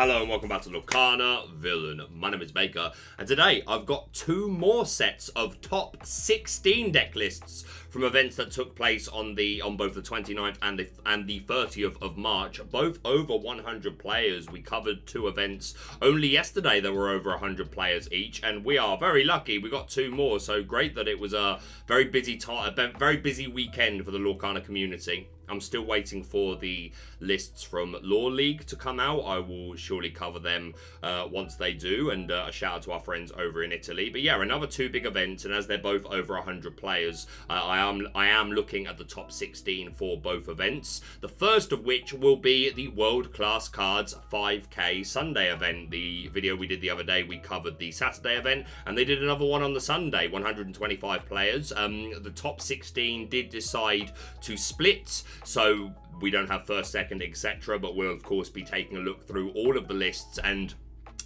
Hello and welcome back to Lorcana Villain. My name is Baker, and today I've got two more sets of top 16 deck lists from events that took place on both the 29th and the 30th of March, both over 100 players. We covered two events only yesterday that were over 100 players each, and we are very lucky we got two more. So great that it was a very busy weekend for the Lorcana community. I'm still waiting for the lists from Lore League to come out. I will surely cover them once they do, and a shout out to our friends over in Italy. But yeah, another two big events, and as they're both over 100 players, I am looking at the top 16 for both events. The first of which will be the World Class Cards 5K Sunday event. The video we did the other day, we covered the Saturday event, and they did another one on the Sunday, 125 players. The top 16 did decide to split, so we don't have first, second, etc. But we'll of course be taking a look through all of the lists, and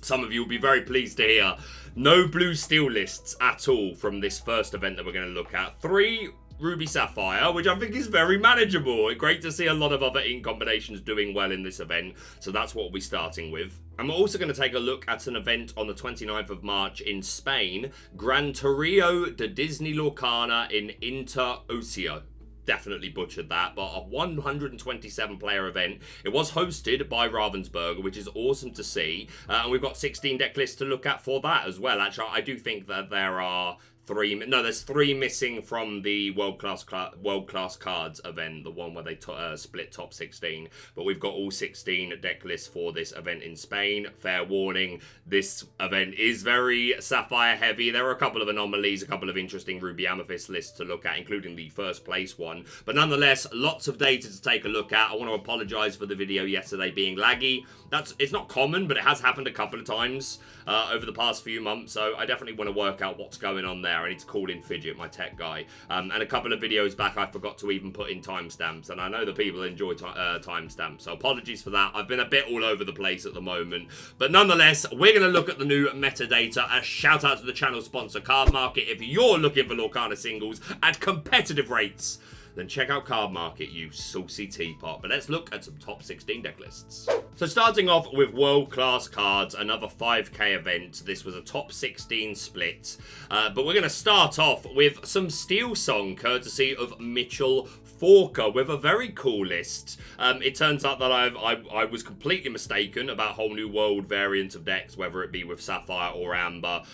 some of you will be very pleased to hear no blue steel lists at all from this first event that we're going to look at. 3 Ruby Sapphire, which I think is very manageable. Great to see a lot of other ink combinations doing well in this event, so that's what we'll be starting with. And we're also going to take a look at an event on the 29th of March in Spain, Gran Torneo de Disney Lorcana in Inter Ocio. Definitely butchered that, but a 127 player event. It was hosted by Ravensburger, which is awesome to see, and we've got 16 deck lists to look at for that as well. Actually, I do think that there's 3 missing from the World Class Cards event, the one where they split top 16. But we've got all 16 deck lists for this event in Spain. Fair warning, this event is very Sapphire heavy. There are a couple of anomalies, a couple of interesting Ruby Amethyst lists to look at, including the first place one. But nonetheless, lots of data to take a look at. I want to apologise for the video yesterday being laggy. It's not common, but it has happened a couple of times over the past few months. So I definitely want to work out what's going on there. I need to call in Fidget, my tech guy. And a couple of videos back, I forgot to even put in timestamps, and I know that people enjoy timestamps, so apologies for that. I've been a bit all over the place at the moment. But nonetheless, we're going to look at the new metadata. A shout out to the channel sponsor, Cardmarket. If you're looking for Lorcana singles at competitive rates, then check out Cardmarket, you saucy teapot. But let's look at some top 16 deck lists. So starting off with World Class Cards, another 5K event. This was a top 16 split. But we're going to start off with some SteelSong, courtesy of Mitchell Forker, with a very cool list. It turns out that I was completely mistaken about whole new world variants of decks, whether it be with Sapphire or Amber,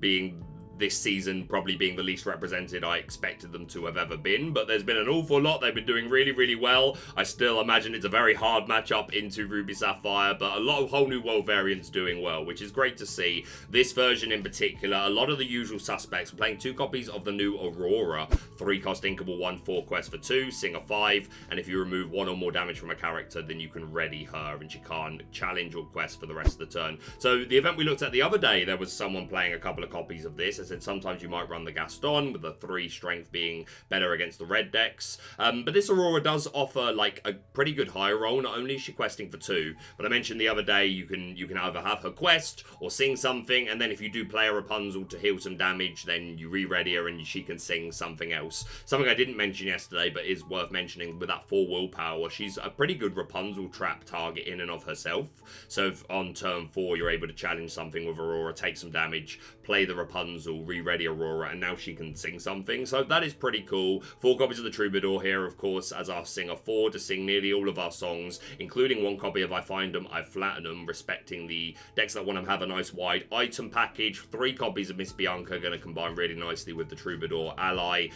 being this season probably being the least represented I expected them to have ever been, but there's been an awful lot. They've been doing really, really well. I still imagine it's a very hard matchup into Ruby Sapphire, but a lot of whole new world variants doing well, which is great to see. This version in particular, a lot of the usual suspects. We're playing 2 copies of the new Aurora, 3 cost inkable, 1 4 quest for 2, sing a 5, and if you remove 1 or more damage from a character, then you can ready her, and she can't challenge or quest for the rest of the turn. So the event we looked at the other day, there was someone playing a couple of copies of this. I said sometimes you might run the Gaston, with the 3 strength being better against the red decks. But this Aurora does offer like a pretty good high roll. Not only is she questing for 2, but I mentioned the other day you can either have her quest or sing something, and then if you do play a Rapunzel to heal some damage, then you re-ready her and she can sing something else. Something I didn't mention yesterday, but is worth mentioning, with that 4 willpower, she's a pretty good Rapunzel trap target in and of herself. So if on turn 4 you're able to challenge something with Aurora, take some damage, play the Rapunzel, re-ready Aurora, and now she can sing something. So that is pretty cool. 4 copies of the Troubadour here, of course, as our singer 4 to sing nearly all of our songs, including 1 copy of I Find 'Em, I Flatten 'Em, respecting the decks that want to have a nice wide item package. 3 copies of Miss Bianca going to combine really nicely with the Troubadour ally,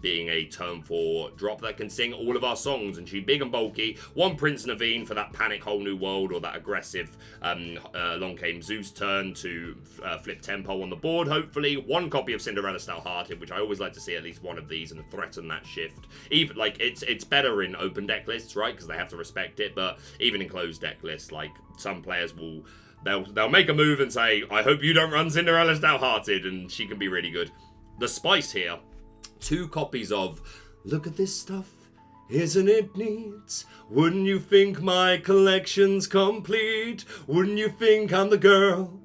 being a turn 4 drop that can sing all of our songs, and she's big and bulky. 1 Prince Naveen for that panic whole new world, or that aggressive Long Came Zeus turn to flip tempo on the board, hopefully. 1 copy of Cinderella Stout Hearted, which I always like to see at least one of these and threaten that shift. Even like it's better in open deck lists, right? Because they have to respect it. But even in closed deck lists, like some players will, they'll make a move and say, "I hope you don't run Cinderella Stout Hearted," and she can be really good. The spice here, 2 copies of Look at This Stuff. Isn't it neat? Wouldn't you think my collection's complete? Wouldn't you think I'm the girl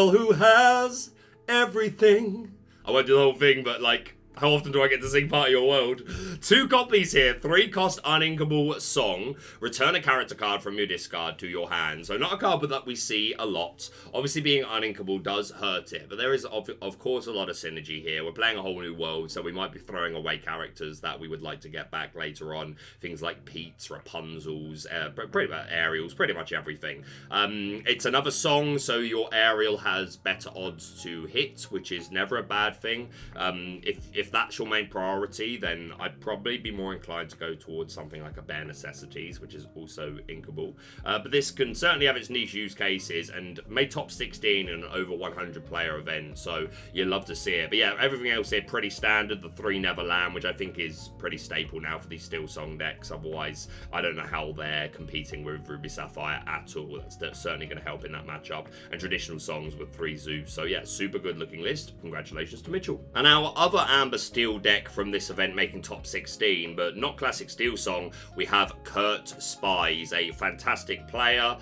who has everything? I won't do the whole thing, but like How often do I get to sing part of your world? 2 copies here. 3 cost uninkable song. Return a character card from your discard to your hand. So not a card that we see a lot. Obviously being uninkable does hurt it, but there is of course a lot of synergy here. We're playing a whole new world, so we might be throwing away characters that we would like to get back later on. Things like Pete's, Rapunzel's, pretty much Ariel's, pretty much everything. It's another song, so your Ariel has better odds to hit, which is never a bad thing. If that's your main priority, then I'd probably be more inclined to go towards something like a Bare Necessities, which is also inkable. But this can certainly have its niche use cases and made top 16 in an over 100 player event, so you'd love to see it. But yeah, everything else here pretty standard. The 3 Neverland, which I think is pretty staple now for these SteelSong decks. Otherwise, I don't know how they're competing with Ruby Sapphire at all. That's certainly going to help in that matchup. And traditional songs with 3 Zeus. So yeah, super good looking list. Congratulations to Mitchell. And our other Amber Steel deck from this event making top 16, but not classic SteelSong, we have Kurt Spies, a fantastic player,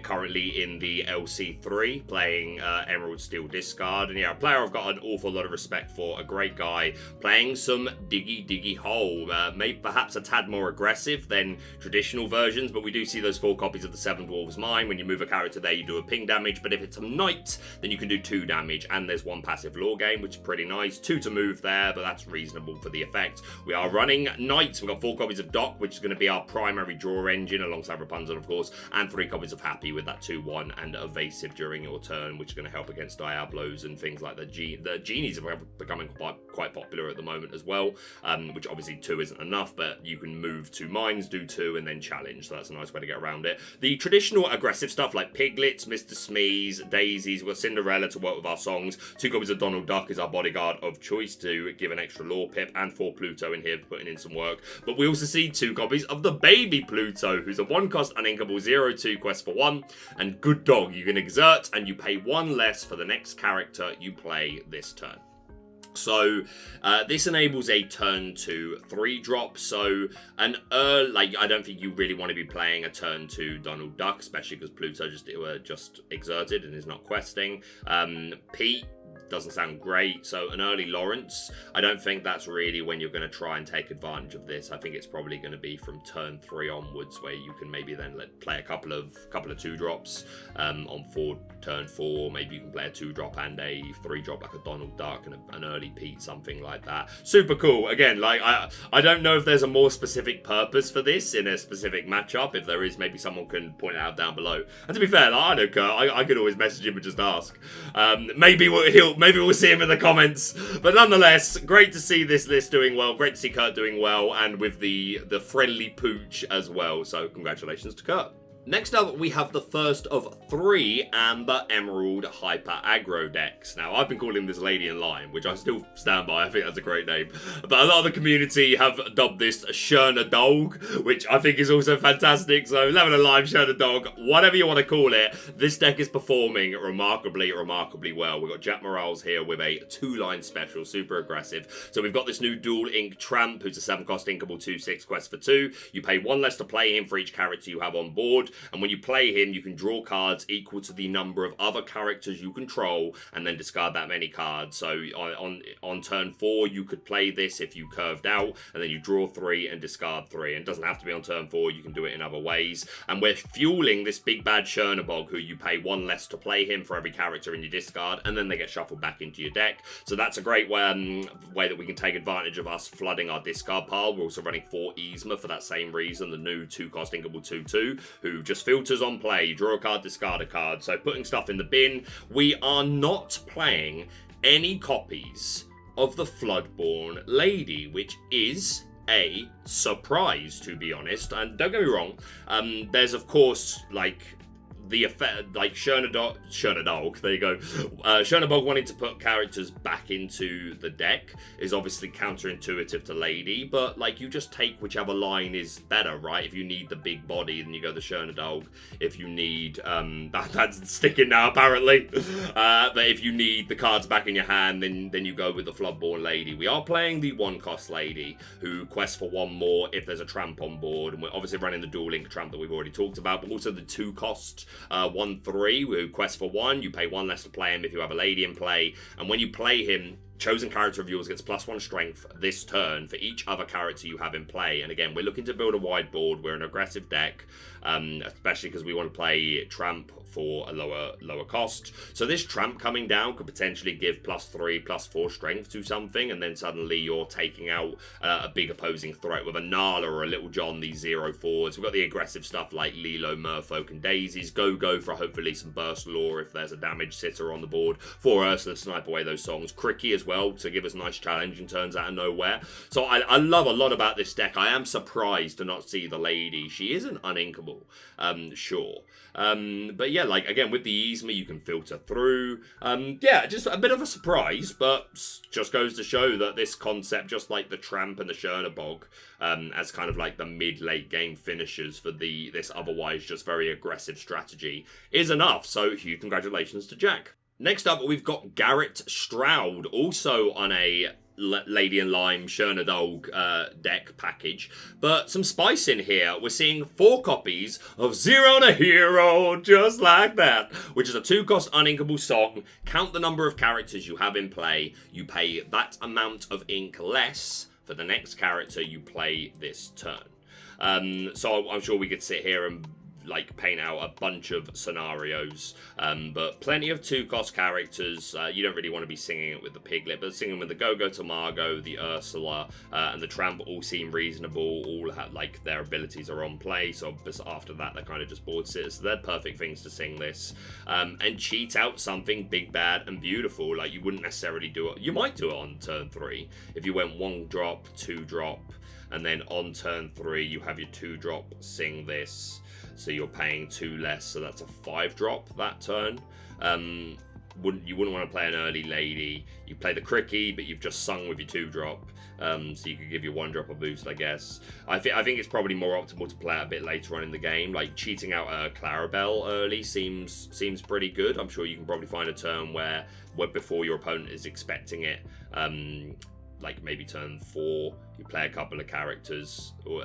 currently in the LC3, playing Emerald Steel Discard. And yeah, a player I've got an awful lot of respect for, a great guy, playing some Diggy Hole, maybe perhaps a tad more aggressive than traditional versions, but we do see those 4 copies of the Seven Dwarves Mine. When you move a character there, you do a ping damage, but if it's a knight, then you can do 2 damage, and there's 1 passive lore game, which is pretty nice. 2 to move there, but that's reasonable for the effect. We are running knights. We've got 4 copies of Doc, which is going to be our primary draw engine, alongside Rapunzel, of course, and 3 copies of Happy with that 2/1 and evasive during your turn, which is going to help against Diablos and things like the genies are becoming quite popular at the moment as well, which obviously 2 isn't enough, but you can move 2 mines, do 2, and then challenge, so that's a nice way to get around it. The traditional aggressive stuff like Piglets, Mr. Smees, Daisies, we've got Cinderella to work with our songs, 2 copies of Donald Duck is our bodyguard of choice to give an extra lore pip, and 4 Pluto in here putting in some work. But we also see 2 copies of the baby Pluto, who's a 1 cost uninkable 0/2 quest for 1, and good dog. You can exert and you pay 1 less for the next character you play this turn. So this enables a turn 2 3-drop. So I don't think you really want to be playing a turn 2 Donald Duck, especially because Pluto just exerted and is not questing. Pete doesn't sound great, so an early Lawrence, I don't think that's really when you're going to try and take advantage of this. I think it's probably going to be from turn 3 onwards, where you can maybe then play a couple of 2-drops on turn 4. Maybe you can play a 2-drop and a 3-drop like a Donald Duck and an early Pete, something like that. Super cool. Again, like I don't know if there's a more specific purpose for this in a specific matchup. If there is, maybe someone can point it out down below. And to be fair, like, I don't care. I could always message him and just ask. Maybe we'll see him in the comments. But nonetheless, great to see this list doing well. Great to see Kurt doing well, and with the friendly pooch as well. So congratulations to Kurt. Next up, we have the first of 3 Amber Emerald Hyper Aggro decks. Now, I've been calling this Lady in Lime, which I still stand by. I think that's a great name. But a lot of the community have dubbed this Sherna Dog, which I think is also fantastic. So, Lemon and Lime, Sherna Dog, whatever you want to call it, this deck is performing remarkably well. We've got Jack Morales here with a 2-line special, super aggressive. So, we've got this new Dual Ink Tramp, who's a 7-cost inkable 2/6 quest for 2. You pay 1 less to play him for each character you have on board. And when you play him, you can draw cards equal to the number of other characters you control, and then discard that many cards. So on turn 4, you could play this if you curved out, and then you draw 3 and discard 3. And it doesn't have to be on turn 4, you can do it in other ways. And we're fueling this big bad Chernabog, who you pay 1 less to play him for every character in your discard, and then they get shuffled back into your deck. So that's a great way that we can take advantage of us flooding our discard pile. We're also running 4 Yzma for that same reason, the new 2-cost inkable 2/2, who just filters on play. You draw a card, discard a card. So putting stuff in the bin. We are not playing any copies of the Floodborn Lady, which is a surprise, to be honest. And don't get me wrong, there's of course like the effect, like Chernadog, there you go. Chernabog wanting to put characters back into the deck is obviously counterintuitive to Lady, but like you just take whichever line is better, right? If you need the big body, then you go the Chernadog. If you need, that's sticking now apparently. But if you need the cards back in your hand, then you go with the Floodborn Lady. We are playing the 1-cost Lady, who quests for 1 more if there's a Tramp on board, and we're obviously running the Dual Link Tramp that we've already talked about, but also the 2-cost 1/3, who quests for 1. You pay 1 less to play him if you have a lady in play. And when you play him, chosen character of yours gets +1 strength this turn for each other character you have in play. And again, we're looking to build a wide board. We're an aggressive deck, especially because we want to play Tramp for a lower cost. So this Tramp coming down could potentially give +3, +4 strength to something, and then suddenly you're taking out a big opposing threat with a Nala or a Little John, these 0/4s. We've got the aggressive stuff like Lilo, Merfolk, and Daisies. Go for hopefully some burst lore if there's a damage sitter on the board for Ursula to snipe away those songs. Cricky as well to give us nice challenge and turns out of nowhere. So I love a lot about this deck. I am surprised to not see the lady. She isn't uninkable, sure. But yeah, like again with the Yzma you can filter through. Yeah, just a bit of a surprise, but just goes to show that this concept, just like the Tramp and the Chernabog, as kind of like the mid-late game finishers for this otherwise just very aggressive strategy, is enough. So huge congratulations to Jack. Next up, we've got Garrett Stroud, also on a Lady and Lime Chernadog deck package, but some spice in here. We're seeing 4 copies of Zero to Hero, just like that, which is a 2-cost uninkable song. Count the number of characters you have in play. You pay that amount of ink less for the next character you play this turn. So I'm sure we could sit here and like paint out a bunch of scenarios, but plenty of 2-cost characters. You don't really want to be singing it with the Piglet, but singing with the Go-Go Tamago, the Ursula, and the Tramp all seem reasonable. All have, like, their abilities are on play, so after that they're kind of just board sitters. So they're perfect things to sing this, and cheat out something big, bad, and beautiful. Like, you wouldn't necessarily do it. You might do it on turn 3 if you went 1-drop, 2-drop, and then on turn 3 you have your 2-drop sing this. So you're paying 2 less, so that's a 5-drop that turn. You wouldn't want to play an early lady. You play the Cricky, but you've just sung with your 2-drop, so you could give your 1-drop a boost, I guess. I think it's probably more optimal to play it a bit later on in the game. Like cheating out a Clarabelle early seems pretty good. I'm sure you can probably find a turn where before your opponent is expecting it. Like maybe turn 4, you play a couple of characters, or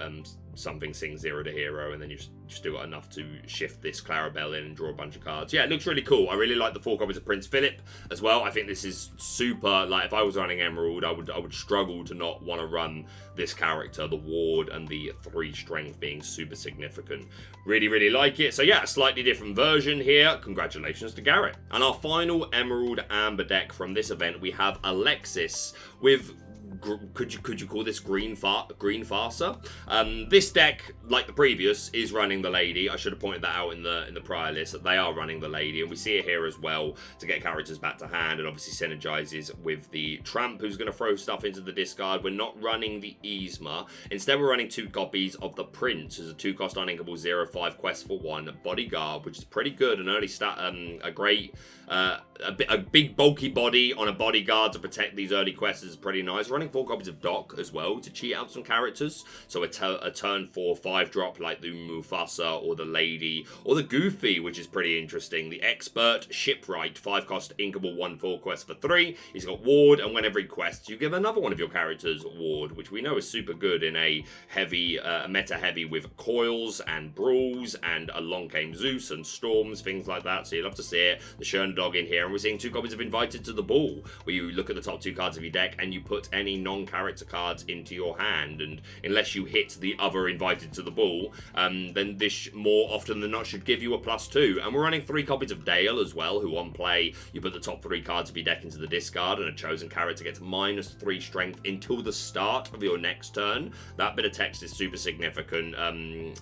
something sings Zero to Hero, and then you've still got enough to shift this Clarabelle in and draw a bunch of cards. Yeah, it looks really cool. I really like the 4 copies of Prince Philip as well. I think this is super. Like, if I was running Emerald, I would struggle to not want to run this character, the Ward and the 3 strength being super significant. Really, really like it. So yeah, a slightly different version here. Congratulations to Garrett. And our final Emerald Amber deck from this event, we have Alexis with, could you call this green farsa? This deck, like the previous, is running the lady. I should have pointed that out in the prior list, that they are running the lady, and we see it here as well to get characters back to hand, and obviously synergizes with the Tramp, who's going to throw stuff into the discard. We're not running the Yzma. Instead, we're running 2 copies of the Prince as a 2-cost uninkable 0/5 quest for 1 bodyguard, which is pretty good. An early stat, a great, a big bulky body on a bodyguard to protect these early quests is pretty nice. Running 4 copies of Doc as well to cheat out some characters. So a turn 4 5-drop like the Mufasa or the Lady or the Goofy, which is pretty interesting. The Expert Shipwright, 5-cost inkable 1/4 quest for 3. He's got Ward, and whenever he quests, you give another one of your characters Ward, which we know is super good in a heavy, meta heavy with coils and brawls and a Long Came Zeus and storms, things like that. So you'll have to see it. The Chernadog in here, and we're seeing 2 copies of Invited to the Ball, where you look at the top 2 cards of your deck and you put any non-character cards into your hand, and unless you hit the other Invited to the Ball, then this more often than not should give you a +2. And we're running 3 copies of Dale as well, who on play you put the top 3 cards of your deck into the discard, and a chosen character gets -3 strength until the start of your next turn. That bit of text is super significant.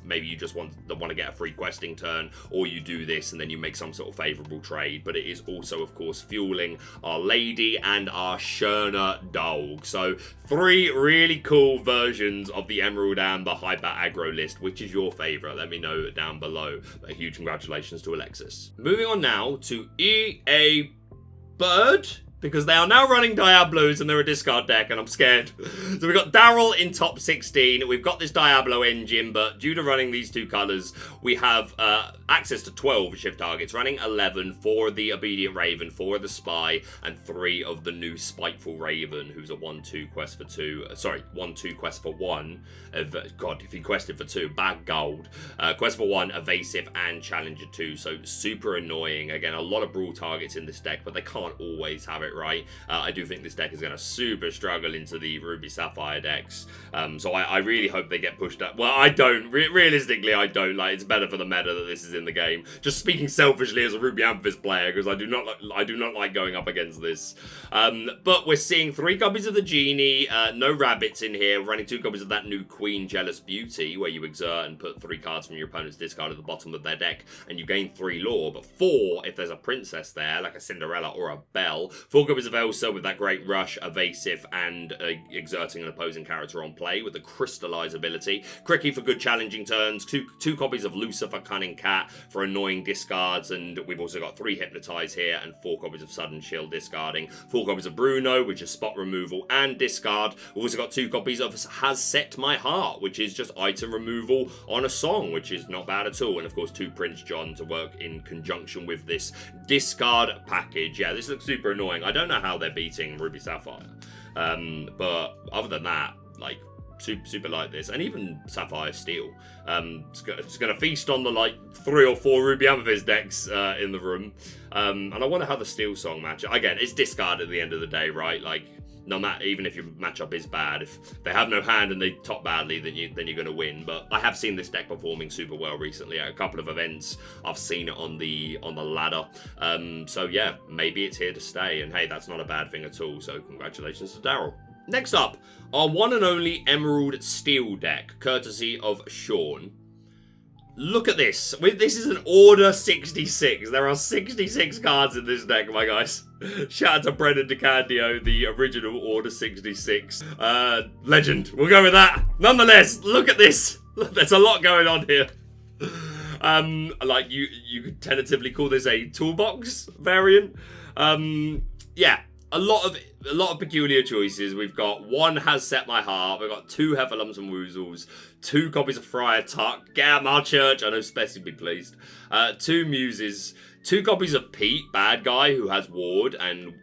Maybe you just want to get a free questing turn, or you do this and then you make some sort of favourable trade, but it is also of course fueling our Lady and our Chernadog. So 3 really cool versions of the Emerald Amber Hyper Aggro list. Which is your favourite? Let me know down below. But a huge congratulations to Alexis. Moving on now to EA Bird. because they are now running Diablos and they're a discard deck, and I'm scared. So we've got Daryl in top 16. We've got this Diablo engine, but due to running these two colours, we have access to 12 shift targets, running 11 for the Obedient Raven, 4 of the Spy, and 3 of the new Spiteful Raven, who's a 1-2 quest for 2. Sorry, 1-2 quest for 1. God, if he quested for 2, bad gold. Quest for 1, Evasive, and Challenger 2. So super annoying. Again, a lot of brawl targets in this deck, but they can't always have it right. I do think this deck is going to super struggle into the Ruby Sapphire decks. So I really hope they get pushed up. Well, I don't. Realistically, I don't. Like, it's better for the meta that this is in the game. Just speaking selfishly as a Ruby Amethyst player, because I do not like going up against this. But we're seeing 3 copies of the Genie, no rabbits in here. We're running 2 copies of that new Queen Jealous Beauty, where you exert and put 3 cards from your opponent's discard at the bottom of their deck, and you gain 3 lore, but 4 if there's a princess there, like a Cinderella or a Belle. 4 copies of Elsa with that great rush, evasive, and exerting an opposing character on play with the crystallize ability. Cricky for good challenging turns. 2 copies of Lucifer Cunning Cat for annoying discards, and we've also got 3 Hypnotize here, and 4 copies of Sudden Chill discarding. 4 copies of Bruno, which is spot removal and discard. We've also got 2 copies of Has Set My Heart, which is just item removal on a song, which is not bad at all. And of course 2 Prince John to work in conjunction with this discard package. Yeah, this looks super annoying. I don't know how they're beating Ruby Sapphire. But other than that, like, super like this, and even Sapphire Steel. It's going to feast on the like 3 or 4 Ruby Amethyst decks in the room. And I wonder how the SteelSong match. Again, it's discard at the end of the day, right? Like, no matter, even if your matchup is bad, if they have no hand and they top badly, then you're going to win. But I have seen this deck performing super well recently at a couple of events. I've seen it on the ladder. So yeah, maybe it's here to stay. And hey, that's not a bad thing at all. So congratulations to Daryl. Next up, our one and only Emerald Steel deck, courtesy of Sean. Look at this. This is an Order 66. There are 66 cards in this deck, my guys. Shout out to Brendan DeCandio, the original Order 66. Legend. We'll go with that. Nonetheless, look at this. There's a lot going on here. Like, you could tentatively call this a toolbox variant. Yeah. A lot of peculiar choices. We've got 1 Has Set My Heart. We've got 2 Heffalumps and Woozles. 2 copies of Friar Tuck. Get out of my church. I know Spessy would be pleased. 2 Muses. 2 copies of Pete, bad guy, who has Ward, and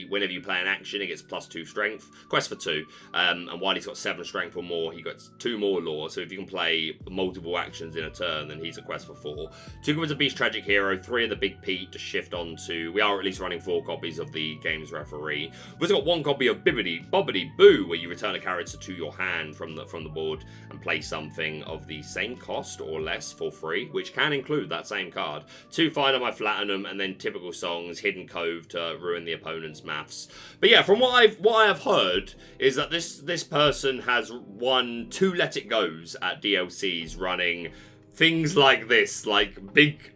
whenever you play an action, he gets +2 strength. Quest for 2. And while he's got 7 strength or more, he gets 2 more lore. So if you can play multiple actions in a turn, then he's a quest for 4. 2 copies of Beast Tragic Hero, 3 of the Big Pete to shift on to. We are at least running 4 copies of the Game's Referee. We've also got 1 copy of Bibbidi Bobbidi Boo, where you return a character to your hand from the board and play something of the same cost or less for free, which can include that same card. 2 Find My Platinum, and then typical songs, Hidden Cove to ruin the opponent's maths. But yeah, from what I have heard is that this person has won 2 Let It Goes at DLCs running things like this, like big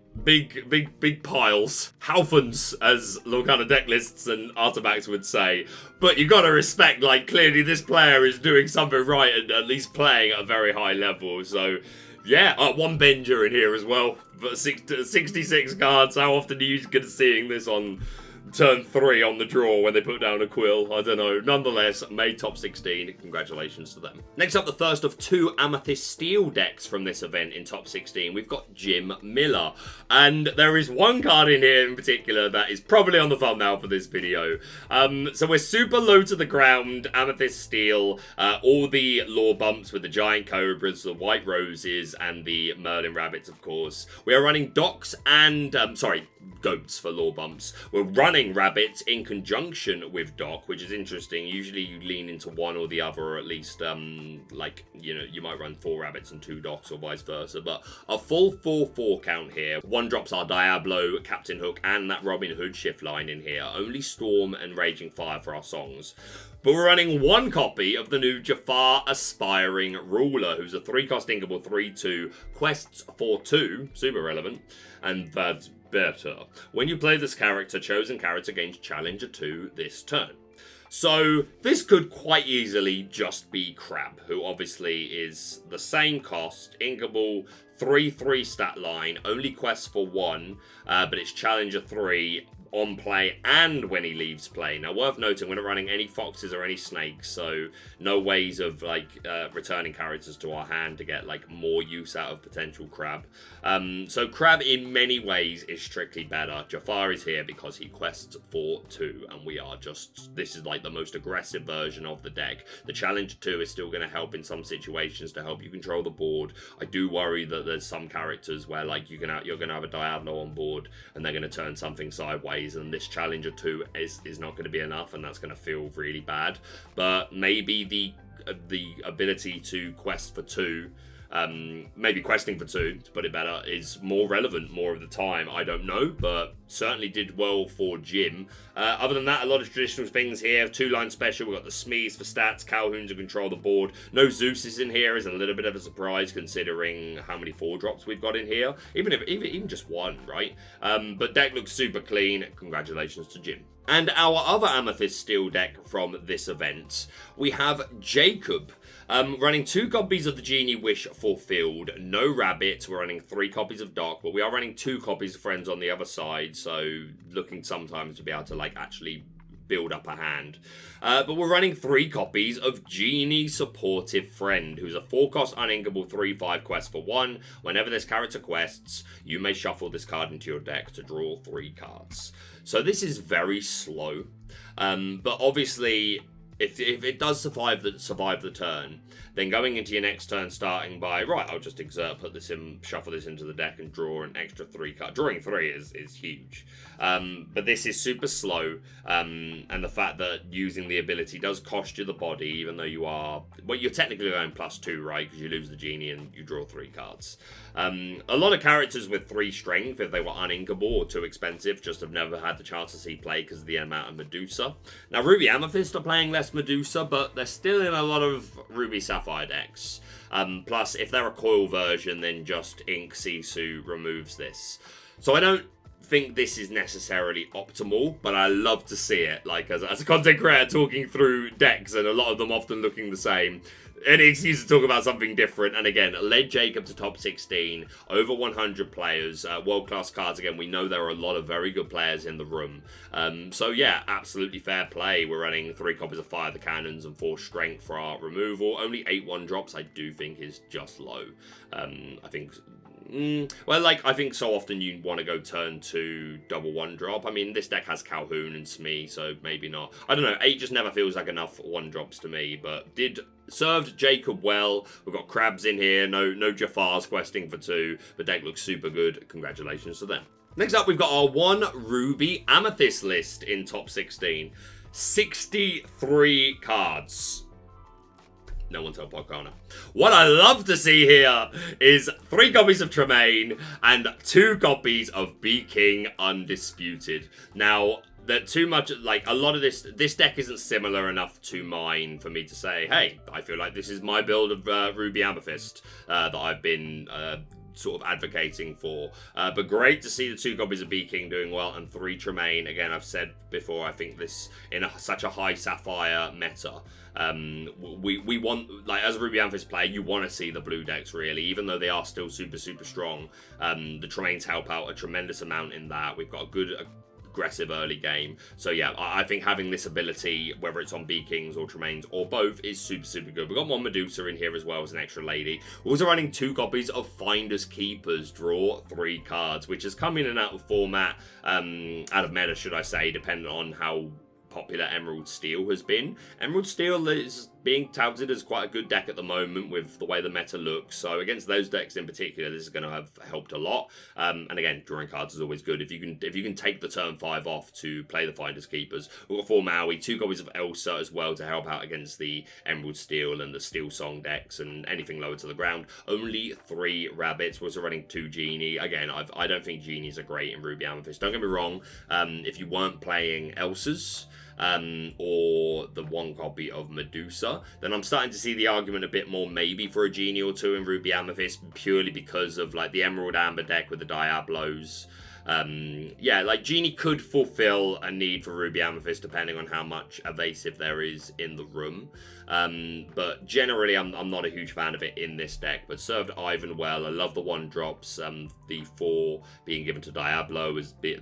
piles. Halfens, as Lorcana Decklists and Artifacts would say. But you gotta respect, like, clearly this player is doing something right and at least playing at a very high level. So yeah, 1 Benger in here as well. But 66 cards. How often are you going to seeing this on turn 3 on the draw when they put down a quill? I don't know. Nonetheless, made top 16. Congratulations to them. Next up, the first of 2 Amethyst Steel decks from this event in top 16. We've got Jim Miller. And there is 1 card in here in particular that is probably on the thumbnail for this video. So we're super low to the ground. Amethyst Steel. All the lore bumps with the giant cobras, the white roses, and the Merlin rabbits, of course. We are running docks and... goats for lore bumps. We're running rabbits in conjunction with dock, which is interesting. Usually you lean into one or the other, or at least like, you know, you might run 4 rabbits and 2 docks or vice versa. But a full 4/4 count here. 1 drops our Diablo, Captain Hook, and that Robin Hood shift line in here. Only Storm and Raging Fire for our songs. But we're running 1 copy of the new Jafar Aspiring Ruler, who's a 3-cost inkable 3/2, quests for 2, super relevant, and that's better. When you play this character, chosen character gains Challenger 2 this turn. So this could quite easily just be Crab, who obviously is the same cost, inkable, 3/3 stat line, only quests for 1, but it's Challenger 3. on play and when he leaves play. Now, worth noting, we're not running any foxes or any snakes, so no ways of like returning characters to our hand to get like more use out of potential Crab. So Crab in many ways is strictly better. Jafar is here because he quests for 2, and we are just, this is like the most aggressive version of the deck. The Challenger 2 is still going to help in some situations to help you control the board. I do worry that there's some characters where like you're going to have a Diablo on board and they're going to turn something sideways, and this Challenger 2 is not going to be enough, and that's going to feel really bad. But maybe the ability to quest for 2, maybe questing for 2, to put it better, is more relevant more of the time. I don't know, but certainly did well for Jim. Other than that, a lot of traditional things here. 2-line special, we've got the Smees for stats, Calhoun to control the board. No Zeus in here is a little bit of a surprise considering how many 4-drops we've got in here. Even just 1, right? But deck looks super clean. Congratulations to Jim. And our other Amethyst Steel deck from this event, we have Jacob. Running 2 copies of the Genie Wish Fulfilled, no Rabbit. We're running 3 copies of Doc, but we are running 2 copies of Friends on the other side, so looking sometimes to be able to like actually build up a hand. But we're running 3 copies of Genie Supportive Friend, who's a 4-cost uninkable 3/5 quest for 1. Whenever this character quests, you may shuffle this card into your deck to draw 3 cards. So this is very slow, but obviously if it does survive the turn, then going into your next turn starting by, right, I'll just exert, put this in, shuffle this into the deck and draw an extra 3 card. Drawing 3 is huge. But this is super slow, and the fact that using the ability does cost you the body, even though you are, well, you're technically going +2, right, because you lose the Genie and you draw 3 cards. A lot of characters with 3 strength, if they were uninkable or too expensive, just have never had the chance to see play because of the amount of Medusa. Now, Ruby Amethyst are playing less Medusa, but they're still in a lot of Ruby Sapphire decks. Plus, if they're a Coil version, then just Ink Sisu removes this. So I don't think this is necessarily optimal, but I love to see it. Like, as a content creator talking through decks, and a lot of them often looking the same, any excuse to talk about something different. And again, led Jacob to top 16, over 100 players, world-class cards. Again, we know there are a lot of very good players in the room. So yeah, absolutely fair play. We're running 3 copies of Fire the Cannons and 4 strength for our removal. Only 8 1-drops, I do think, is just low. I think... well, like, I think so often you want to go turn 2 double 1-drop. I mean, this deck has Calhoun and Smee, so maybe not. I don't know, 8 just never feels like enough 1-drops to me, but served Jacob well. We've got Crabs in here, no Jafars questing for 2, but deck looks super good. Congratulations to them. Next up, we've got our 1 Ruby Amethyst list in top 16. 63 cards. No one tell Podcana. What I love to see here is 3 copies of Tremaine and 2 copies of B-King Undisputed. Now, that too much, like, a lot of this deck isn't similar enough to mine for me to say, hey, I feel like this is my build of Ruby Amethyst that I've been sort of advocating for. But great to see the 2 copies of B-King doing well and 3 Tremaine. Again, I've said before, I think this, in such a high Sapphire meta, we want, like, as a Ruby Amethyst player, you want to see the blue decks, really, even though they are still super, super strong. The Tremaines help out a tremendous amount in that. We've got a good aggressive early game. So yeah, I think having this ability, whether it's on B-Kings or Tremaines or both, is super, super good. We've got 1 Medusa in here as well as an extra lady. We're also running 2 copies of Finders Keepers, draw 3 cards, which has come in and out of format, out of meta, should I say, depending on how popular Emerald Steel has been. Emerald Steel is being touted as quite a good deck at the moment with the way the meta looks, so against those decks in particular, this is going to have helped a lot. And again, drawing cards is always good if you can take the turn 5 off to play the Finders Keepers. We've got 4 Maui, 2 copies of Elsa as well to help out against the Emerald Steel and the SteelSong decks and anything lower to the ground. Only 3 Rabbits. We're also running 2 Genie. Again, I don't think Genies are great in Ruby Amethyst. Don't get me wrong. If you weren't playing Elsas, or the 1 copy of Medusa, then I'm starting to see the argument a bit more maybe for a Genie or 2 in Ruby Amethyst, purely because of like the Emerald Amber deck with the Diablos. Yeah, like Genie could fulfill a need for Ruby Amethyst depending on how much evasive there is in the room. But generally, I'm not a huge fan of it in this deck, but served Ivan well. I love the 1-drops, the 4 being given to Diablo, as the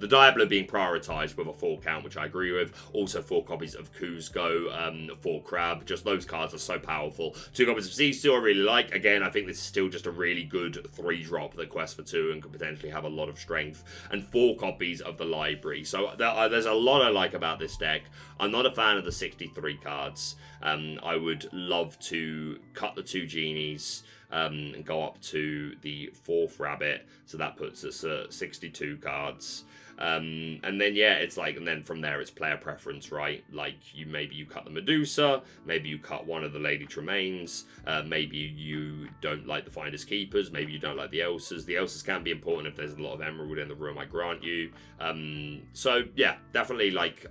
Diablo being prioritized with a 4 count, which I agree with. Also 4 copies of Kuzco, 4 Crab, just those cards are so powerful. 2 copies of Sisu I really like. Again, I think this is still just a really good 3-drop that quests for 2 and could potentially have a lot of strength. And 4 copies of the Library. So there's a lot I like about this deck. I'm not a fan of the 63 cards. I would love to cut the 2 Genies and go up to the 4th Rabbit. So that puts us at 62 cards. And then, yeah, it's like, and then from there it's player preference, right? Like, maybe you cut the Medusa, maybe you cut one of the Lady Tremaines, maybe you don't like the Finders Keepers, maybe you don't like the Elsas. The Elsas can be important if there's a lot of Emerald in the room, I grant you. So, yeah, definitely, like,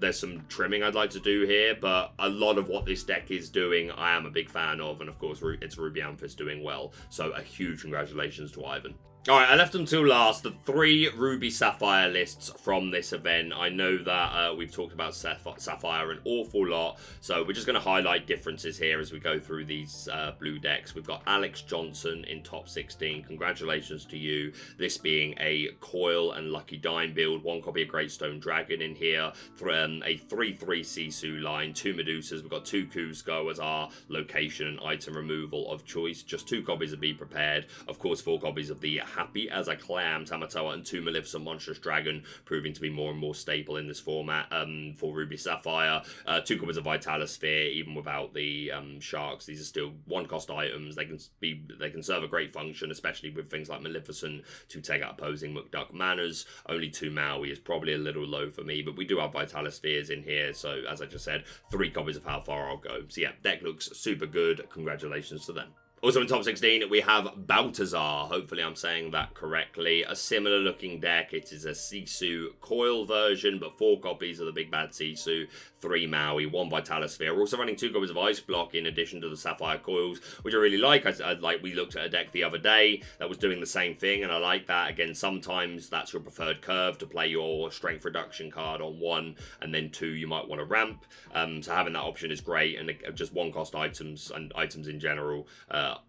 there's some trimming I'd like to do here, but a lot of what this deck is doing, I am a big fan of, and of course, it's Ruby Amethyst doing well. So, a huge congratulations to Ivan. Alright, I left until last the 3 Ruby Sapphire lists from this event. I know that we've talked about Sapphire an awful lot, so we're just going to highlight differences here as we go through these blue decks. We've got Alex Johnson in top 16. Congratulations to you. This being a Coil and Lucky Dime build. 1 copy of Greatstone Dragon in here. A 3/3 Sisu line. 2 Medusas. We've got 2 Kuzco as our location and item removal of choice. Just 2 copies of Be Prepared. Of course, 4 copies of the Happy as a Clam Tamatoa, and 2 Maleficent Monstrous Dragon, proving to be more and more staple in this format for Ruby Sapphire. 2 copies of Vitalosphere, even without the sharks. These are still 1-cost items. They can serve a great function, especially with things like Maleficent to take out opposing Mukduk Manners. Only 2 Maui is probably a little low for me, but we do have Vitalospheres in here, so as I just said, 3 copies of How Far I'll Go. So yeah, deck looks super good. Congratulations to them. Also in top 16, we have Baltazar. Hopefully I'm saying that correctly. A similar looking deck. It is a Sisu Coil version, but 4 copies of the Big Bad Sisu, 3 Maui, 1 Vitalosphere. We're also running 2 copies of Ice Block in addition to the Sapphire Coils, which I really like. We looked at a deck the other day that was doing the same thing, and I like that. Again, sometimes that's your preferred curve to play your strength reduction card on 1, and then 2 you might want to ramp. So having that option is great, and just 1-cost items and items in general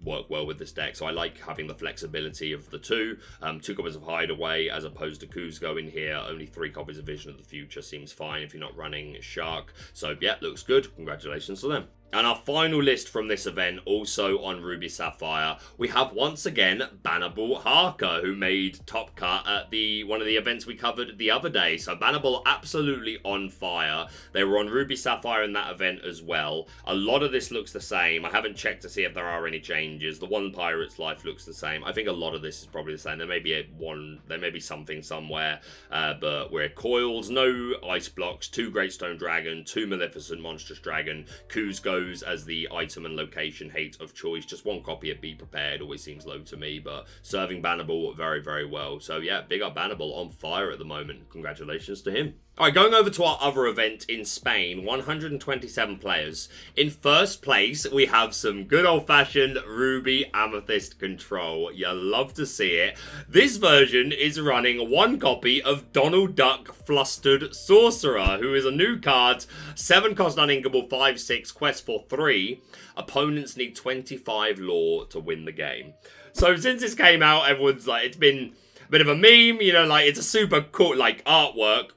work well with this deck. So I like having the flexibility of the 2. 2 copies of Hideaway as opposed to Kuzco in here. Only 3 copies of Vision of the Future seems fine if you're not running Shark. So yeah, looks good. Congratulations to them. And our final list from this event, also on Ruby Sapphire, we have once again Bannable Harker, who made top cut at one of the events we covered the other day. So Bannable absolutely on fire. They were on Ruby Sapphire in that event as well. A lot of this looks the same. I haven't checked to see if there are any changes. The 1 Pirate's Life looks the same. I think a lot of this is probably the same. There may be something somewhere, but we're Coils, no Ice Blocks, 2 Greatstone Dragon, 2 Maleficent Monstrous Dragon, Kuzco as the item and location hate of choice. Just 1 copy of Be Prepared always seems low to me, but serving Bannable very, very well. So yeah, big up Bannable, on fire at the moment. Congratulations to him. Alright, going over to our other event in Spain, 127 players. In first place, we have some good old-fashioned Ruby Amethyst control. You love to see it. This version is running 1 copy of Donald Duck Flustered Sorcerer, who is a new card, 7-cost uninkable, 5/6, quest for 3. Opponents need 25 lore to win the game. So since this came out, everyone's like, it's been bit of a meme, you know, like, it's a super cool, like, artwork,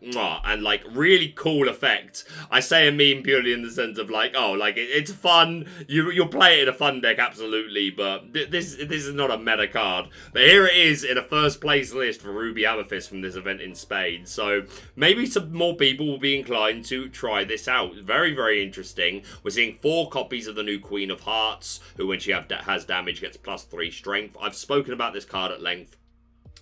and, like, really cool effect. I say a meme purely in the sense of, like, oh, like, it's fun, you'll play it in a fun deck, absolutely, but this is not a meta card. But here it is in a first place list for Ruby Amethyst from this event in Spain, so maybe some more people will be inclined to try this out. Very, very interesting. We're seeing 4 copies of the new Queen of Hearts, who when she has damage gets +3 strength. I've spoken about this card at length.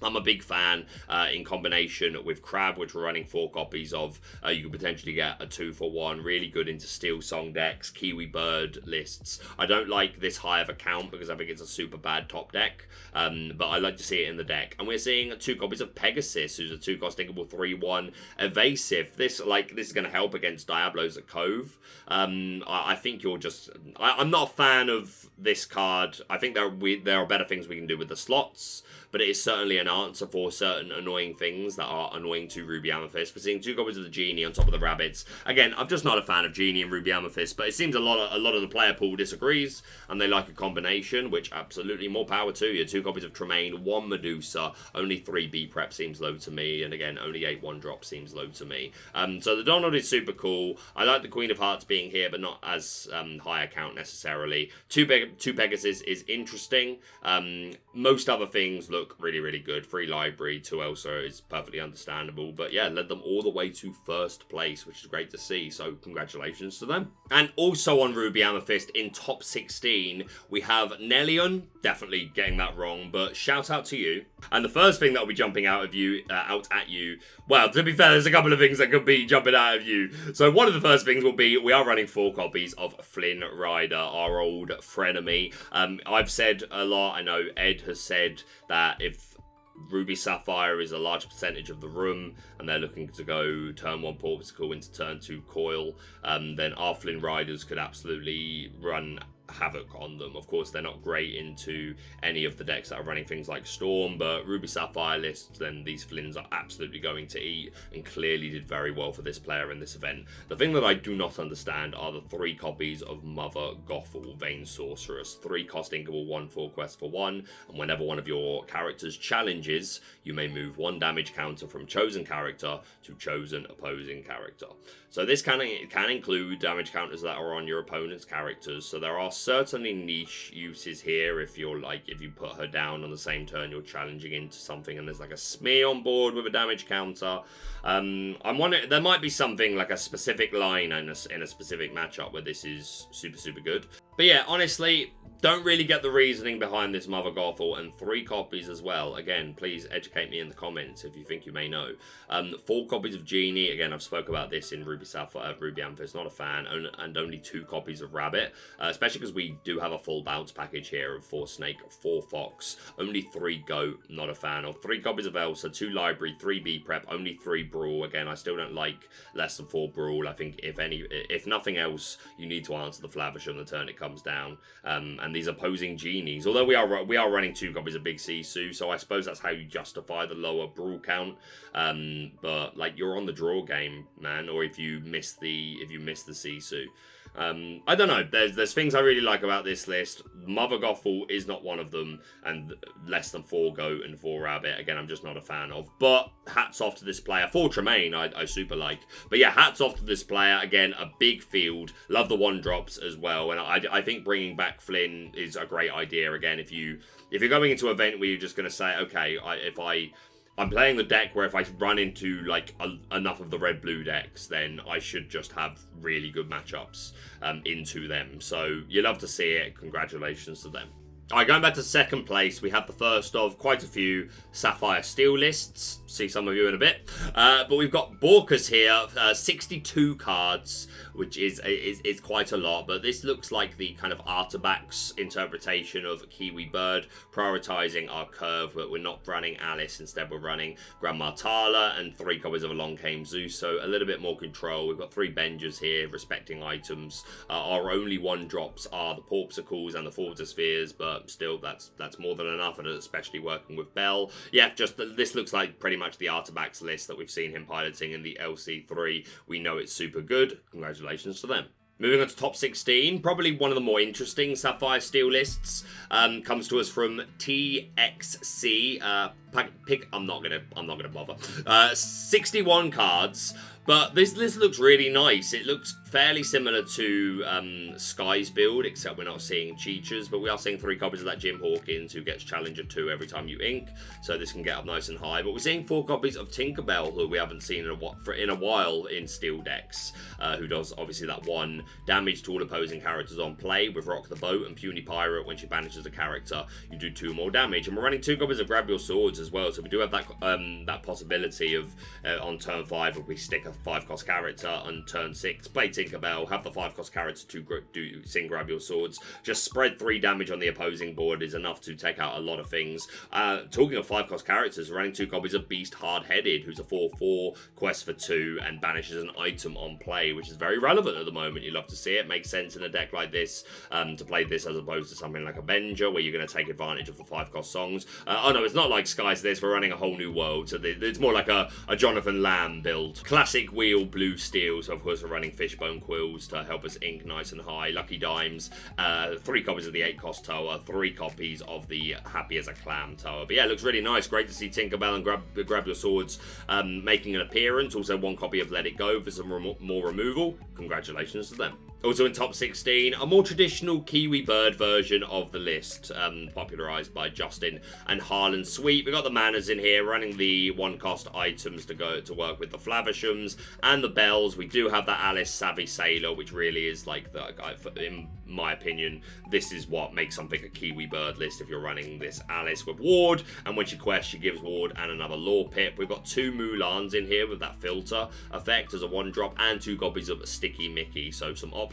I'm a big fan in combination with Crab, which we're running 4 copies of. You could potentially get a 2-for-1. Really good into SteelSong decks, Kiwi Bird lists. I don't like this high of a count because I think it's a super bad top deck. But I like to see it in the deck. And we're seeing 2 copies of Pegasus, who's a 2-cost thinkable 3/1 evasive. This is going to help against Diablos at Cove. I think you're just... I'm not a fan of this card. I think there are better things we can do with the slots. but it is certainly an answer for certain annoying things that are annoying to Ruby Amethyst. We're seeing 2 copies of the Genie on top of the Rabbits. Again, I'm just not a fan of Genie and Ruby Amethyst, but it seems a lot of the player pool disagrees, and they like a combination, which absolutely more power to you. 2 copies of Tremaine, 1 Medusa, only 3 B prep seems low to me, and again, only 8 1-drop seems low to me. So the Donald is super cool. I like the Queen of Hearts being here, but not as high a count necessarily. 2 Pegasus is interesting. Most other things look really, really good. 3 Library, 2 Elsa is perfectly understandable, but yeah, led them all the way to first place, which is great to see, so congratulations to them. And also on Ruby Amethyst, in top 16, we have Nellion, definitely getting that wrong, but shout out to you. And the first thing that will be jumping out at you, well, to be fair, there's a couple of things that could be jumping out of you. So one of the first things will be, we are running 4 copies of Flynn Rider, our old frenemy. I've said a lot, I know Ed has said that if Ruby Sapphire is a large percentage of the room, and they're looking to go turn 1 Porpsicle into turn 2 Coil, then our Flynn Riders could absolutely run havoc on them. Of course, they're not great into any of the decks that are running things like Storm, but Ruby Sapphire lists, then these Flynns are absolutely going to eat, and clearly did very well for this player in this event. The thing that I do not understand are the 3 copies of Mother Gothel, Vein Sorceress. 3 cost inkable, 1 full quest for 1, and whenever one of your characters challenges, you may move 1 damage counter from chosen character to chosen opposing character. So this can include damage counters that are on your opponent's characters, so there are certainly niche uses here. If you put her down on the same turn you're challenging into something, and there's like a smear on board with a damage counter. I'm wondering, there might be something like a specific line in a specific matchup where this is super good. But yeah, honestly, don't really get the reasoning behind this Mother Gothel, and 3 copies as well. Again, please educate me in the comments if you think you may know. 4 copies of Genie. Again, I've spoke about this in Ruby Sapphire, Ruby Amethyst, not a fan. And only 2 copies of Rabbit, especially because we do have a full bounce package here of 4 Snake, 4 Fox, only 3 Goat, not a fan of. 3 copies of Elsa, 2 Library, 3 B Prep, only 3 Brawl. Again, I still don't like less than 4 Brawl. I think if nothing else, you need to answer the Flavish on the turn it comes down. And these opposing Genies, although we are running 2 copies of Big Sisu, so I suppose that's how you justify the lower Brawl count. But like, you're on the draw game, man, or if you miss the Sisu. I don't know. There's things I really like about this list. Mother Gothel is not one of them, and less than 4 Goat and 4 Rabbit, again, I'm just not a fan of. But hats off to this player. 4 Tremaine, I super like. But yeah, hats off to this player. Again, a big field. Love the 1-drops as well. And I think bringing back Flynn is a great idea. Again, if you're going into an event where you're just going to say, okay, I'm playing the deck where if I run into like enough of the red-blue decks, then I should just have really good matchups into them. So you love to see it. Congratulations to them. Alright, going back to second place, we have the first of quite a few Sapphire Steel lists. See some of you in a bit. But we've got Borkers here, 62 cards, which is quite a lot. But this looks like the kind of Artabax interpretation of Kiwi Bird, prioritizing our curve, but we're not running Alice. Instead, we're running Grandma Tala and 3 copies of Along Came Zeus, so a little bit more control. We've got 3 Bengers here, respecting items. Our only 1-drops are the Porpsicles and the Forward Spheres, but still, that's more than enough, and especially working with Bell. Yeah, this looks like pretty much the Artabax list that we've seen him piloting in the LC3. We know it's super good. Congratulations to them. Moving on to top 16, probably one of the more interesting Sapphire Steel lists, comes to us from TXC. I'm not gonna bother. 61 cards. But this list looks really nice. It looks fairly similar to Sky's build, except we're not seeing Cheechas, but we are seeing 3 copies of that Jim Hawkins, who gets Challenger 2 every time you ink, so this can get up nice and high. But we're seeing 4 copies of Tinkerbell, who we haven't seen in a while in Steel decks, who does obviously that 1 damage to all opposing characters on play with Rock the Boat and Puny Pirate. When she banishes a character, you do 2 more damage. And we're running 2 copies of Grab Your Swords as well. So we do have that that possibility of on turn 5 if we stick a 5-cost character, on turn 6 play Tinkerbell, have the 5-cost character to do sing grab your swords, just spread 3 damage on the opposing board is enough to take out a lot of things. Talking of 5-cost characters, running 2 copies of Beast Hard-Headed, who's a 4/4, quest for 2, and banishes an item on play, which is very relevant at the moment. You love to see it. Makes sense in a deck like this to play this as opposed to something like Avenger, where you're going to take advantage of the 5-cost songs. Oh no, it's not like Skies this. We're running a whole new world, so it's more like a Jonathan Lamb build. Classic wheel, blue steel, so of course we're running Fishbone Quills to help us ink nice and high. Lucky Dimes, 3 copies of the 8-cost tower, 3 copies of the Happy as a Clam tower. But yeah, it looks really nice. Great to see Tinkerbell and Grab Your Swords making an appearance. Also 1 copy of Let It Go for some more removal. Congratulations to them. Also in top 16, a more traditional Kiwi bird version of the list, popularised by Justin and Harlan Sweet. We got the Manners in here, running the 1-cost items to go to work with the Flavishams and the Bells. We do have the Alice Savvy Sailor, which really is like the, in my opinion, this is what makes something a Kiwi bird list if you're running this Alice with Ward, and when she quests, she gives Ward and another Lore Pip. We've got 2 Mulans in here with that filter effect as a 1-drop, and 2 copies of Sticky Mickey, so some options.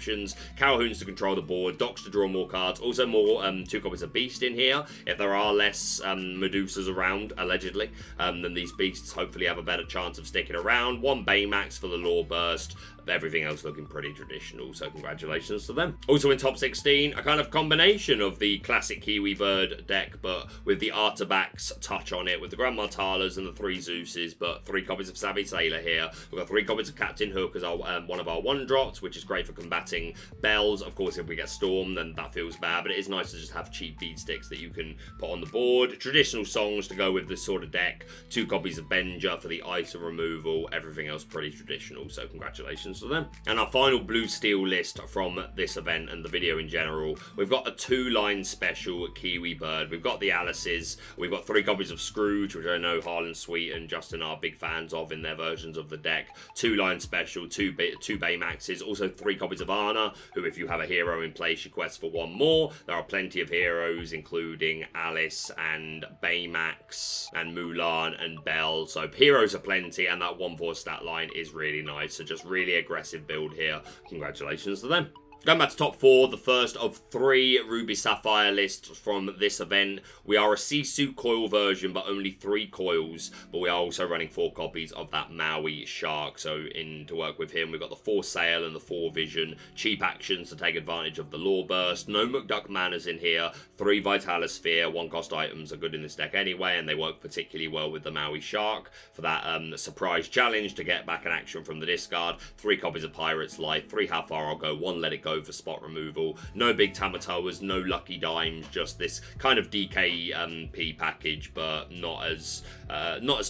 Calhoun's to control the board, Docks to draw more cards, also more 2 copies of Beast in here. If there are less Medusas around, allegedly, then these Beasts hopefully have a better chance of sticking around. 1 Baymax for the Lore Burst. Everything else looking pretty traditional, so congratulations to them. Also in top 16, a kind of combination of the classic Kiwi bird deck, but with the Artabax touch on it, with the Grand Martalas and the 3 Zeuses, but 3 copies of Savvy Sailor here. We've got 3 copies of Captain Hook as our, one of our 1-drops, which is great for combating Bells. Of course, if we get Storm, then that feels bad, but it is nice to just have cheap beat sticks that you can put on the board. Traditional songs to go with this sort of deck. 2 copies of Benja for the item removal. Everything else pretty traditional, so congratulations to them. And our final blue steel list from this event and the video in general, we've got a 2-line special Kiwi bird. We've got the Alice's, we've got 3 copies of Scrooge, which I know Harlan Sweet and Justin are big fans of in their versions of the deck. 2-line special, 2 Baymaxes, also 3 copies of Anna, who if you have a hero in play, she quests for 1 more. There are plenty of heroes, including Alice and Baymax and Mulan and Belle, so heroes are plenty, and that 1/4 stat line is really nice, so just really aggressive build here. Congratulations to them. Going back to top 4, the first of 3 Ruby Sapphire lists from this event. We are a Sisu Coil version, but only 3 coils, but we are also running 4 copies of that Maui Shark. So in to work with him, we've got the 4 Sail and the 4 Vision. Cheap actions to take advantage of the Lore Burst. No McDuck Manners in here. 3 Vitalisphere, 1-cost items are good in this deck anyway, and they work particularly well with the Maui Shark for that surprise challenge to get back an action from the discard. 3 copies of Pirate's Life, 3 How Far I'll Go, 1 Let It Go for spot removal. No big Tamatoas, no Lucky Dimes, just this kind of DKP package, but not as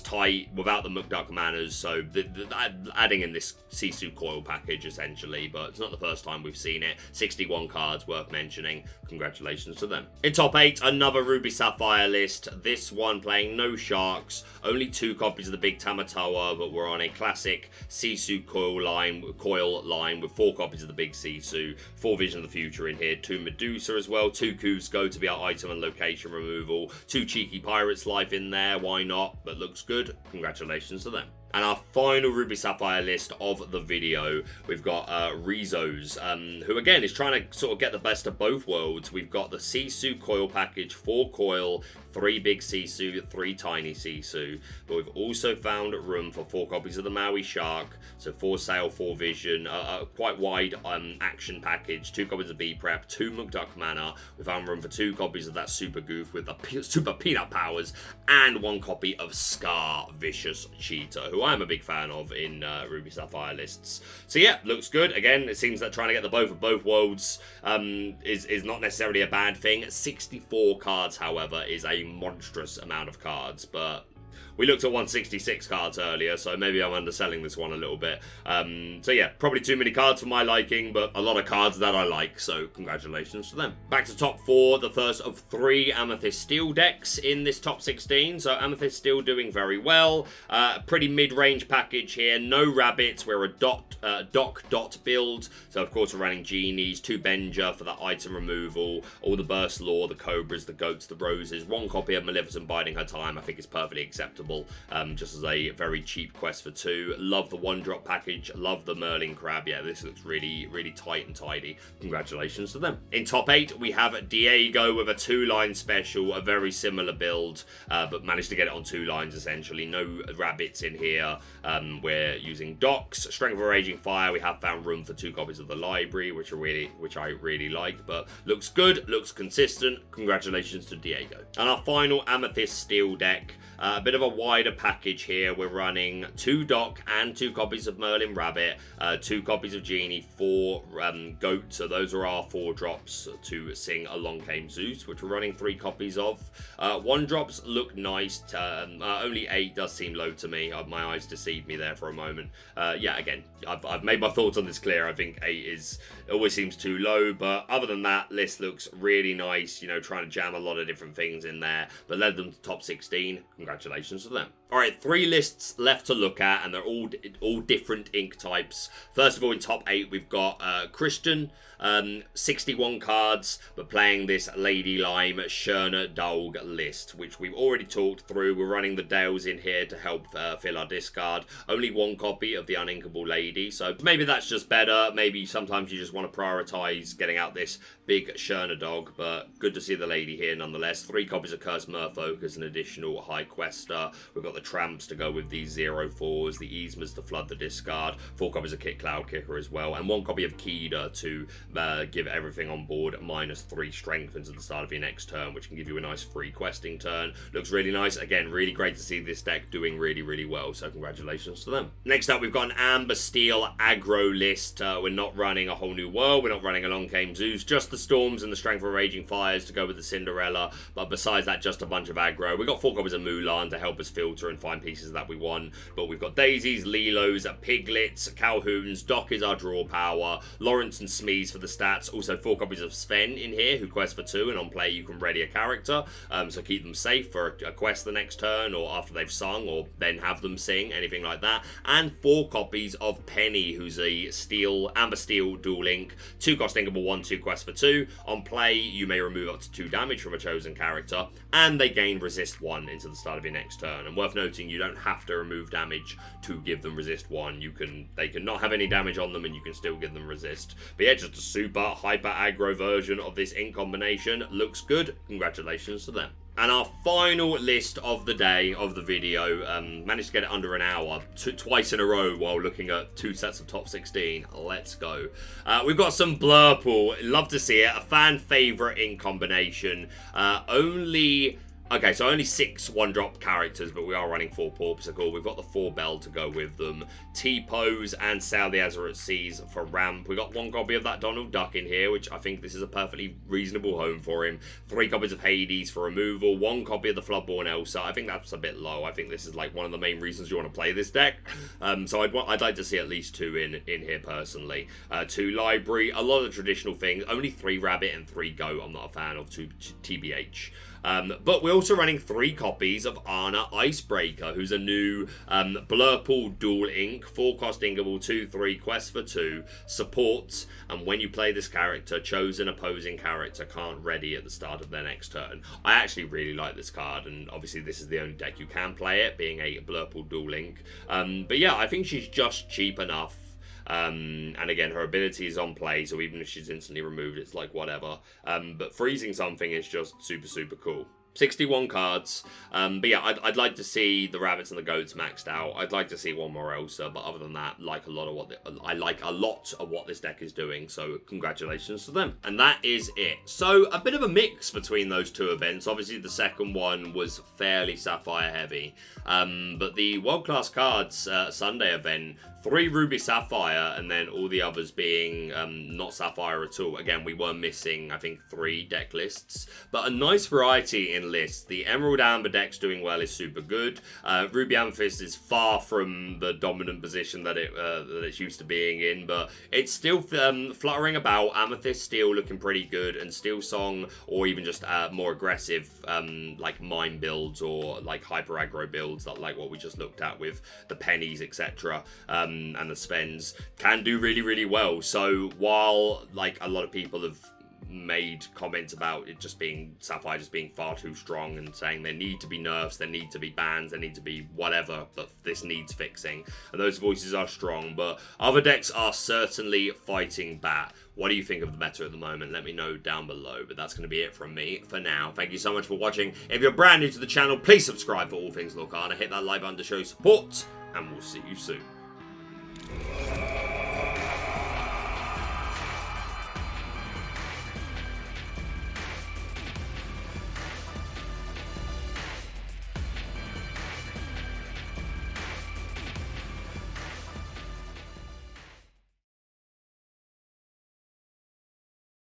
tight without the McDuck Manners. So adding in this Sisu Coil package essentially, but it's not the first time we've seen it. 61 cards worth mentioning. Congratulations to them. In top 8, another Ruby Sapphire list. This one playing no Sharks, only 2 copies of the big Tamatoa, but we're on a classic Sisu Coil line with 4 copies of the big Sisu. 4 Vision of the Future in here, 2 Medusa as well, 2 Kuzco to be our item and location removal, 2 cheeky Pirate's Life in there, why not, but looks good. Congratulations to them. And our final Ruby Sapphire list of the video, we've got Rizos, who again is trying to sort of get the best of both worlds. We've got the Sisu Coil package, 4 Coil, 3 big Sisu, 3 tiny Sisu, but we've also found room for 4 copies of the Maui Shark, so 4 Sail, 4 Vision, quite wide action package, 2 copies of B-Prep, 2 McDuck Mana. We found room for 2 copies of that Super Goof with the Super Peanut Powers, and 1 copy of Scar Vicious Cheetah, who I'm a big fan of in Ruby Sapphire lists. So yeah, looks good. Again, it seems that trying to get the both of both worlds is not necessarily a bad thing. 64 cards, however, is a monstrous amount of cards, but We looked at 166 cards earlier, so maybe I'm underselling this one a little bit. So yeah, probably too many cards for my liking, but a lot of cards that I like, so congratulations to them. Back to top 4, the first of 3 Amethyst Steel decks in this top 16. So Amethyst Steel doing very well. Pretty mid-range package here. No rabbits. We're a doc build. So of course we're running genies, 2 Benja for that item removal, all the burst lore, the cobras, the goats, the roses, 1 copy of Maleficent biding her time. I think it's perfectly acceptable, just as a very cheap quest for 2. Love the 1-drop package. Love the Merlin crab. Yeah, this looks really, really tight and tidy. Congratulations to them. In top 8, we have Diego with a 2-line special, a very similar build, but managed to get it on 2 lines essentially. No rabbits in here. We're using docks, strength of a raging fire. We have found room for 2 copies of the library, which I really like, but looks good, looks consistent. Congratulations to Diego. And our final Amethyst Steel deck. A bit of a wider package here. We're running 2 Doc and 2 copies of Merlin Rabbit, 2 copies of Genie, 4 Goat. So those are our 4 drops to sing Along Came Zeus, which we're running 3 copies of. 1 drops look nice. Only 8 does seem low to me. My eyes deceived me there for a moment. Yeah, again, I've made my thoughts on this clear. I think 8 always seems too low, but other than that, list looks really nice. You know, trying to jam a lot of different things in there, but led them to top 16. Congratulations to them. All right, 3 lists left to look at, and they're all different ink types. First of all, in top 8, we've got Christian, 61 cards, but playing this Lady Lime Sherna Dog list, which we've already talked through. We're running the Dales in here to help fill our discard. Only 1 copy of the Uninkable Lady, so maybe that's just better. Maybe sometimes you just want to prioritize getting out this big Sherna Dog, but good to see the Lady here nonetheless. 3 copies of Cursed Merfolk as an additional high quester. We've got the Tramps to go with these 0/4s, the Easmas to flood the discard, 4 copies of Kit Cloud Kicker as well, and 1 copy of Kida to give everything on board -3 strength until the start of your next turn, which can give you a nice free questing turn. Looks really nice. Again, really great to see this deck doing really, really well, so congratulations to them. Next up, we've got an Amber Steel aggro list. We're not running a whole new world. We're not running Along Came Zeus, just the Storms and the Strength of Raging Fires to go with the Cinderella, but besides that, just a bunch of aggro. We've got 4 copies of Mulan to help us filter and find pieces that we want, but we've got Daisies, Lilos, Piglets, Calhouns. Doc is our draw power, Lawrence and Smees for the stats. Also 4 copies of Sven in here, who quests for 2, and on play you can ready a character, so keep them safe for a quest the next turn, or after they've sung, or then have them sing, anything like that. And 4 copies of Penny, who's a Amber Steel dual link, 2 cost inkable, 1/2 quest for 2. On play you may remove up to 2 damage from a chosen character, and they gain resist 1 into the start of your next turn. And worth noting, you don't have to remove damage to give them resist 1. They can not have any damage on them, and you can still give them resist. But yeah, just a super hyper aggro version of this ink combination. Looks good. Congratulations to them. And our final list of the day, of the video, managed to get it under an hour, twice in a row while looking at 2 sets of top 16. Let's go. We've got some Blurple. Love to see it. A fan favourite ink combination. Okay, so only 6 1-drop characters, but we are running 4 Porpsicle. We've got the 4 Bell to go with them. T-Pose and Sail the Azure at Seas for ramp. We got 1 copy of that Donald Duck in here, which I think this is a perfectly reasonable home for him. 3 copies of Hades for removal. 1 copy of the Floodborn Elsa. I think that's a bit low. I think this is like one of the main reasons you want to play this deck. So I'd like to see at least 2 in here personally. 2 Library. A lot of the traditional things. Only 3 Rabbit and 3 Goat. I'm not a fan of 2 TBH. But we're also running 3 copies of Anna Icebreaker, who's a new Blurple dual ink, 4 cost inkable, 2/3, quest for 2, supports, and when you play this character, chosen opposing character can't ready at the start of their next turn. I actually really like this card, and obviously this is the only deck you can play it, being a Blurple dual ink. But yeah, I think she's just cheap enough. And again, her ability is on play, so even if she's instantly removed, it's like whatever. But freezing something is just super, super cool. 61 cards. But yeah, I'd like to see the rabbits and the goats maxed out. I'd like to see 1 more Elsa, but other than that, I like a lot of what this deck is doing. So congratulations to them. And that is it. So a bit of a mix between those 2 events. Obviously, the second one was fairly Sapphire heavy, but the World Class Cards Sunday event 3 Ruby Sapphire, and then all the others being not Sapphire at all. Again, we were missing, I think, 3 deck lists, but a nice variety in lists. The Emerald Amber deck's doing well, is super good. Ruby Amethyst is far from the dominant position that it's used to being in, but it's still fluttering about. Amethyst Steel looking pretty good, and SteelSong, or even just more aggressive like mine builds or like hyper aggro builds, that like what we just looked at with the pennies, etc., and the spends, can do really, really well. So while like a lot of people have made comments about it just being Sapphire just being far too strong and saying there need to be nerfs, there need to be bans, there need to be whatever, but this needs fixing, and those voices are strong, but other decks are certainly fighting back. What do you think of the meta at the moment? Let me know down below, but that's going to be it from me for now. Thank you so much for watching. If you're brand new to the channel, please subscribe for all things Lorcana, hit that like button to show support, and we'll see you soon.